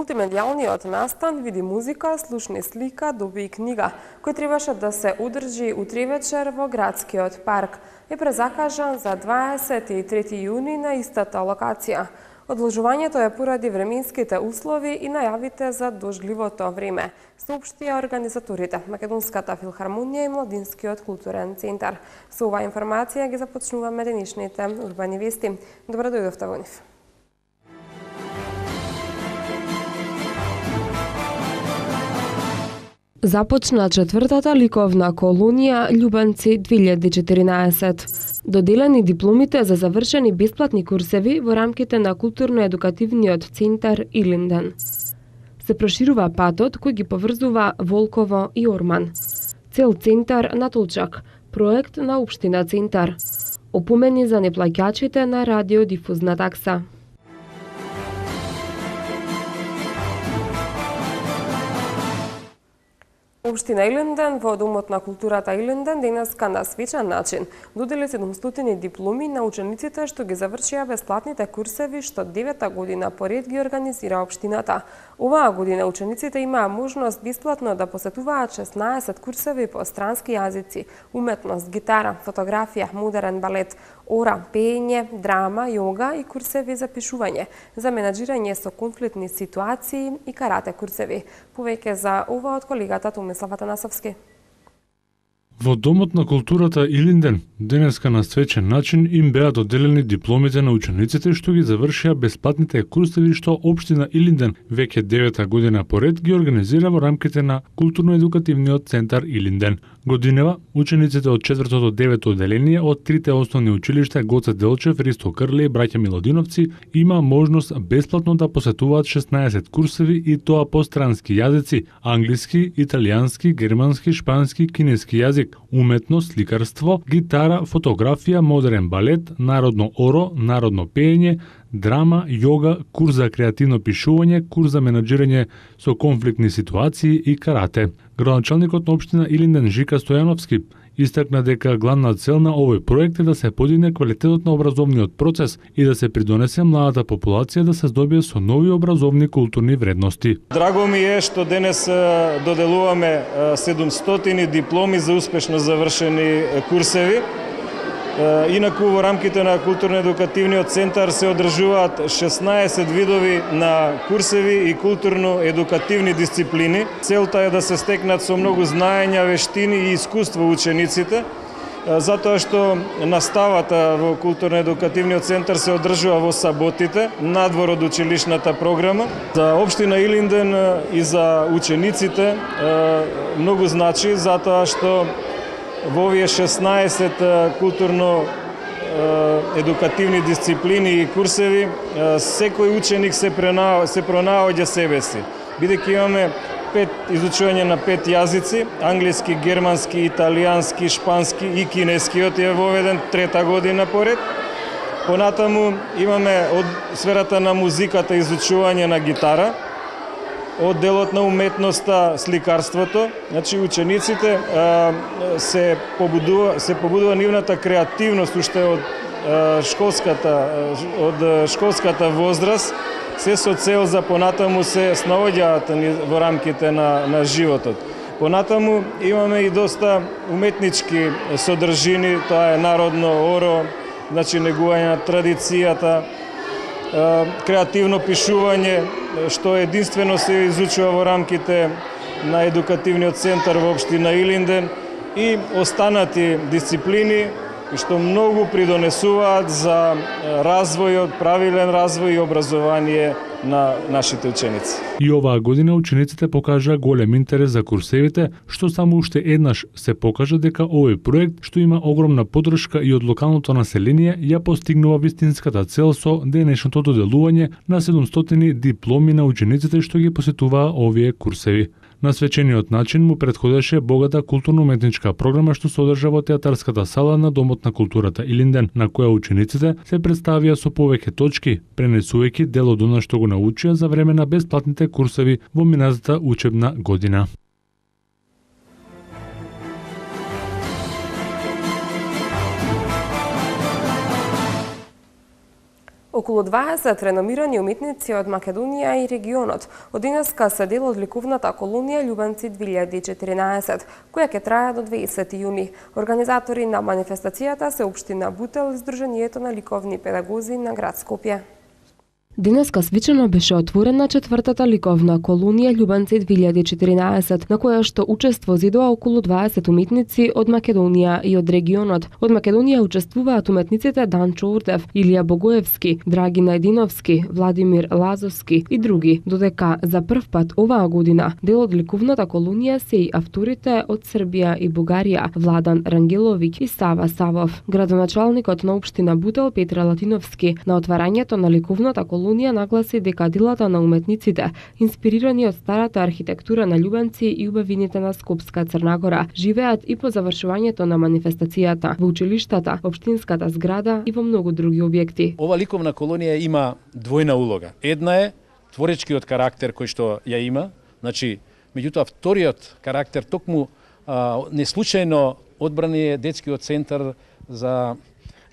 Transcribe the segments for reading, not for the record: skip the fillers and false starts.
Мултимедијалниот настан види музика, слушни слика, доби и книга, кој требаше да се одржи утре вечер во градскиот парк, е презакажан за 23 јуни на истата локација. Одложувањето е поради временските услови и најавите за дождливото време, соопштија организаторите, Македонската филхармонија и Младинскиот културен центар. Со оваа информација ги започнуваме денешните урбани вести. Добро дојдовте во нив. Започна четвртата ликовна колонија Љубенци 2014. Доделени дипломите за завршени бесплатни курсеви во рамките на културно-едукативниот центар Илинден. Се проширува патот кој ги поврзува Волково и Орман. Цел центар на Толчак, проект на Општина Центар. Опомени за неплаќачите на радиодифузна такса. Општина Илинден во Домот на културата Илинден денеска на свечен начин додели 700 дипломи на учениците што ги завршија бесплатните курсеви што 9-та година поред ги организира општината. Оваа година учениците имаа можност бесплатно да посетуваат 16 курсеви по странски јазици, уметност, гитара, фотографија, модерен балет, ора, пеење, драма, јога и курсеви за пишување, за менаџирање со конфликтни ситуации и карате курсеви. Повеќе за ова од колегата Томислав Атанасовски. Во Домот на културата Илинден денеска на свечен начин им беа доделени дипломите на учениците што ги завршија бесплатните курсеви што Општина Илинден веќе 9-та година поред ги организира во рамките на културно-едукативниот центар Илинден. Годинева, учениците од 4-то до 9-то одделение од трите основни училишта Гоце Делчев, Ристо Крле и браќа Милодиновци има можност бесплатно да посетуваат 16 курсеви и тоа по странски јазици: англиски, италијански, германски, шпански, кинески јазик, уметност, сликарство, гитара, фотографија, модерен балет, народно оро, народно пеење, драма, јога, курс за креативно пишување, курс за менаџирање со конфликтни ситуации и карате. Градоначалникот на општина Илинден Жика Стојановски истакна дека главна цел на овој проект е да се подигне квалитетот на образовниот процес и да се придонесе младата популација да се здобие со нови образовни културни вредности. Драго ми е што денес доделуваме 700 дипломи за успешно завршени курсеви. Инаку во рамките на културно-едукативниот центар се одржуваат 16 видови на курсеви и културно-едукативни дисциплини. Целта е да се стекнат со многу знаења, вештини и искуство учениците, затоа што наставата во културно-едукативниот центар се одржува во саботите, надвор од училишната програма. За општина Илинден и за учениците многу значи, затоа што во овие 16 културно-едукативни дисциплини и курсеви, секој ученик се пронаоѓа себе си. Бидејќи имаме изучување на 5 јазици: англиски, германски, италијански, шпански и кинескиот е воведен 3-та година поред. Понатаму имаме од сферата на музиката изучување на гитара, од делот на уметноста, сликарството. Значи учениците се побудува нивната креативност уште од школската возраст, се со цел за понатаму се снаоѓаат во рамките на животот. Понатаму имаме и доста уметнички содржини, тоа е народно оро, значи негување на традицијата, креативно пишување, што единствено се изучува во рамките на едукативниот центар во општина Илинден, и останати дисциплини што многу придонесуваат за развојот, правилен развој и образование на нашите ученици. И оваа година учениците покажаа голем интерес за курсевите, што само уште еднаш се покажа дека овој проект, што има огромна поддршка и од локалното население, ја постигнува вистинската цел со денешното доделување на 700 дипломи на учениците што ги посетуваа овие курсеви. На свечениот начин му претходеше богата културно-уметничка програма што се одржа во театарската сала на Домот на културата Илинден, на која учениците се представија со повеќе точки, пренесувајќи дел од она што го научија за време на бесплатните курсеви во минатата учебна година. Околу 20 реномирани уметници од Македонија и регионот од денеска се дел од ликовната колонија Љубенци 2014, која ќе трае до 20 јуни. Организатори на манифестацијата се општина Бутел и Сдруженијето на ликовни педагози на град Скопје. Денеска свечено беше отворена четвртата ликовна колонија Љубенци 2014, на која што учество зидоа околу 20 уметници од Македонија и од регионот. Од Македонија учествуваат уметниците Данчо Урдев, Илија Богоевски, Драги Најдиновски, Владимир Лазовски и други, додека за прв пат оваа година дел од ликовната колонија се и авторите од Србија и Бугарија, Владан Рангеловиќ и Сава Савов. Градоначалникот на општина Бутел Петра Латиновски на отварањето на ликовната колонија нагласи дека делата на уметниците, инспирирани од старата архитектура на Љубенци и убавините на Скопска Црна Гора, живеат и по завршувањето на манифестацијата во училиштата, општинската зграда и во многу други објекти. Ова ликовна колонија има двојна улога. Една е творечкиот карактер кој што ја има, значи, меѓутоа вториот карактер токму неслучајно одбрани е детскиот центар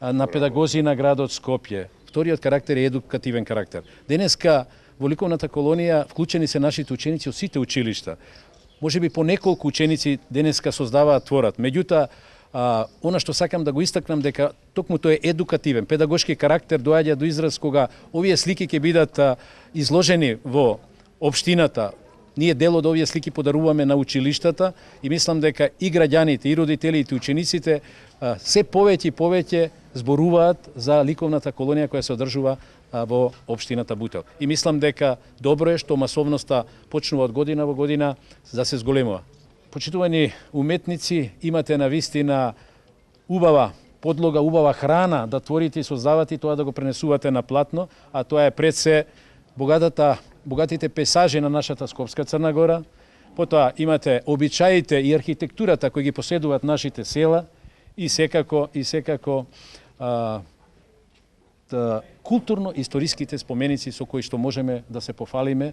на педагози на градот Скопје. Вториот карактер е едукативен карактер. Денеска во ликовната колонија вклучени се нашите ученици од сите училишта. Може би по неколку ученици денеска создаваат творат. Меѓутоа, она што сакам да го истакнам дека токму тој е едукативен, педагошки карактер доаѓа до израз кога овие слики ќе бидат изложени во општината. Ние дел од овие слики подаруваме на училиштата и мислам дека и граѓаните, и родителите, и учениците се повеќе и повеќе зборуваат за ликовната колонија која се одржува во општината Бутел. И мислам дека добро е што масовноста почнува од година во година да се зголемува. Почитувани уметници, имате навистина убава подлога, убава храна да творите и создавате и тоа да го пренесувате на платно, а тоа е пред се богатите пейзажи на нашата Скопска Црна Гора. Потоа имате обичаите и архитектурата кои ги поседуваат нашите села и секако културно-историските споменици со кои што можеме да се пофалиме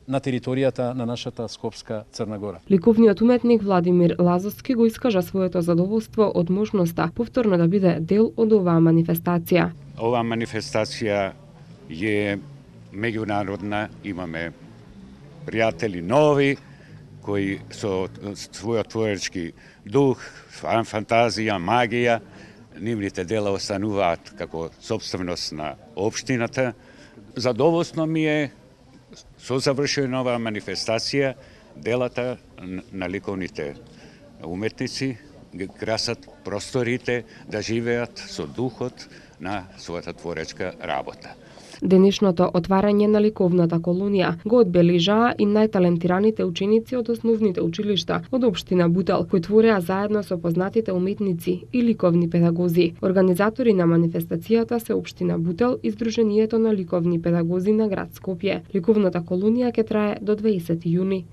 на територијата на нашата Скопска Црна Гора. Ликовниот уметник Владимир Лазовски го искажа своето задоволство од можноста повторно да биде дел од оваа манифестација. Оваа манифестација е меѓународна, имаме пријатели нови кои со својот творечки дух, фантазија, магија, нивните дела остануваат како сопственост на општината. Задоволство ми е со завршена оваа манифестација делата на ликовните уметници ги красат просторите да живеат со духот на својата творечка работа. Денешното отварање на ликовната колонија го одбележаа и најталентираните ученици од основните училишта од општина Бутел, кои твореа заедно со познатите уметници и ликовни педагози. Организатори на манифестацијата се општина Бутел и Сдруженијето на ликовни педагози на град Скопје. Ликовната колонија ќе трае до 20 јуни.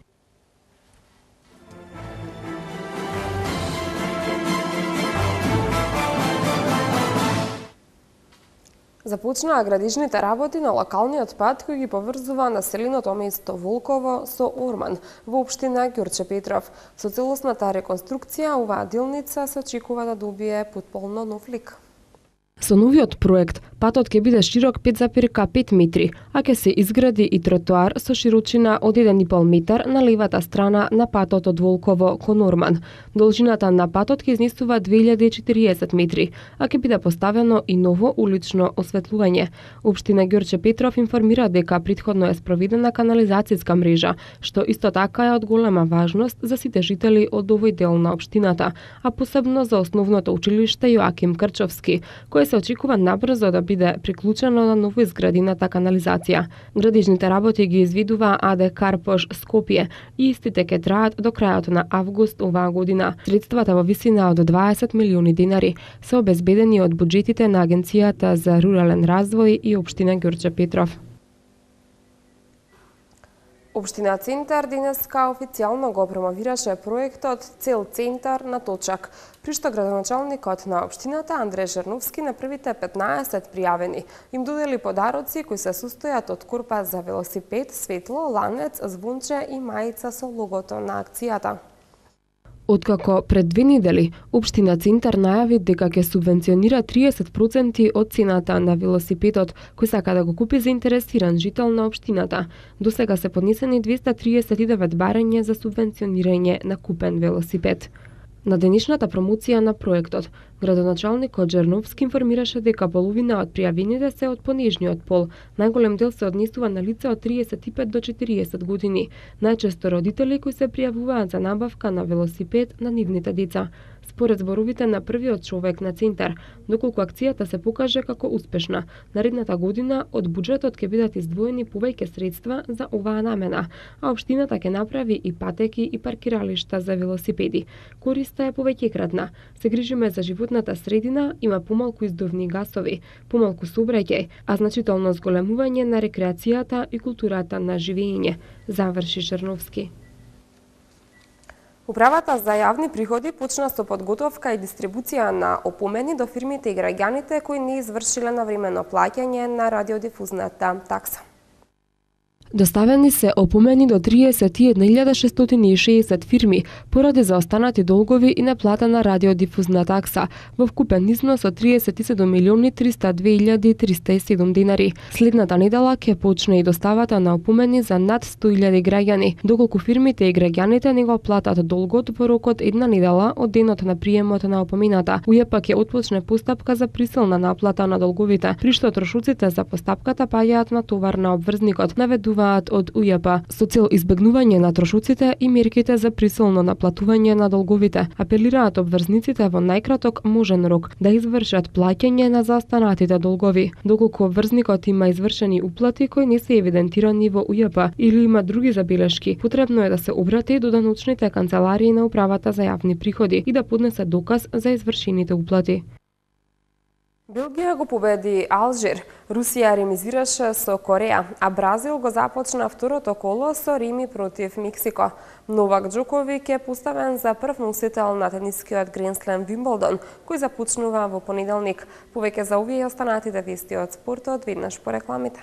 Започнаа градижните работи на локалниот пат кој ги поврзува населеното место Волково со Орман во општина Ѓорче Петров. Со целосната реконструкција оваа делница се очекува да добие потполно нов лик. Со новиот проект, патот ќе биде широк 5,5 метри, а ќе се изгради и тротоар со широчина од 1,5 метар на левата страна на патот од Волково кон Орман. Должината на патот ќе изнесува 2040 метри, а ќе биде поставено и ново улично осветлување. Општина Ѓорче Петров информира дека претходно е спроведена канализацијска мрежа, што исто така е од голема важност за сите жители од овој дел на општината, а посебно за основното училиште Јоаким Крчовски, кое се очекува набрзо да биде приклучено на новоизградената канализација. Градижните работи ги извидува АД Карпош Скопје и истите ќе траат до крајот на август оваа година. Средствата во висина од 20 милиони денари се обезбедени од буџетите на Агенцијата за рурален развој и општина Ѓорче Петров. Општина Центар денеска официјално го промовираше проектот Цел центар на точак, при што градоначалникот на општината Андреј Жерновски на првите 15 пријавени им додели подароци кои се состојат од корпа за велосипед, светло, ланец, звонче и мајца со логото на акцијата. Откако пред 2 недели Општина Центар најави дека ќе субвенционира 30% од цената на велосипедот кој сака да го купи заинтересиран жител на општината, досега се поднесени 239 барања за субвенционирање на купен велосипед. На денешната промоција на проектот, градоначалникот Джерновски информираше дека половина од пријавените се од понижниот пол, најголем дел се однесува на лица од 35 до 40 години, најчесто родители кои се пријавуваат за набавка на велосипед на нивните деца. Според зборовите на првиот човек на Центар, доколку акцијата се покаже како успешна, наредната година од буџетот ќе бидат издвоени повеќе средства за оваа намена, а општината ќе направи и патеки и паркиралишта за велосипеди. Користа е повеќекратна. Се грижиме за животната средина, има помалку издувни гасови, помалку сообраќај, а значително зголемување на рекреацијата и културата на живење, заврши Черновски. Управата за јавни приходи почна со подготовка и дистрибуција на опомени до фирмите и граѓаните кои не извршиле навремено плаќање на радиодифузната такса. Доставени се опомени до 31.660 фирми поради заостанати долгови и неплатена радиодифузна такса во вкупен износ од 37.302.307 денари. Следната недела ќе почне и доставата на опомени за над 100.000 граѓани, доколку фирмите и граѓаните не го платат долгот во рокот една недела од денот на приемот на опомената. УЈП ќе отпочне постапка за присилна наплата на долговите, при што трошоците за постапката паѓаат на товар на обврзникот, наведуваат од УЈП со цел избегнување на трошоците и мерките за присилно наплатување на долговите. Апелираат обврзниците во најкраток можен рок да извршат плаќање на заостанатите долгови. Доколку обврзникот има извршени уплати кои не се евидентирани во УЈП или има други забелешки, потребно е да се обрати до даночните канцеларии на Управата за јавни приходи и да поднесе доказ за извршените уплати. Белгија го победи Алжир, Русија ремизираше со Кореја, а Бразил го започна второто коло со реми против Мексико. Новак Џоковик е поставен за прв носител на тенискиот Гранд-слем Вимболдон, кој започнува во понеделник. Повеќе за овие и останатите вести од спортот веднаш по рекламите.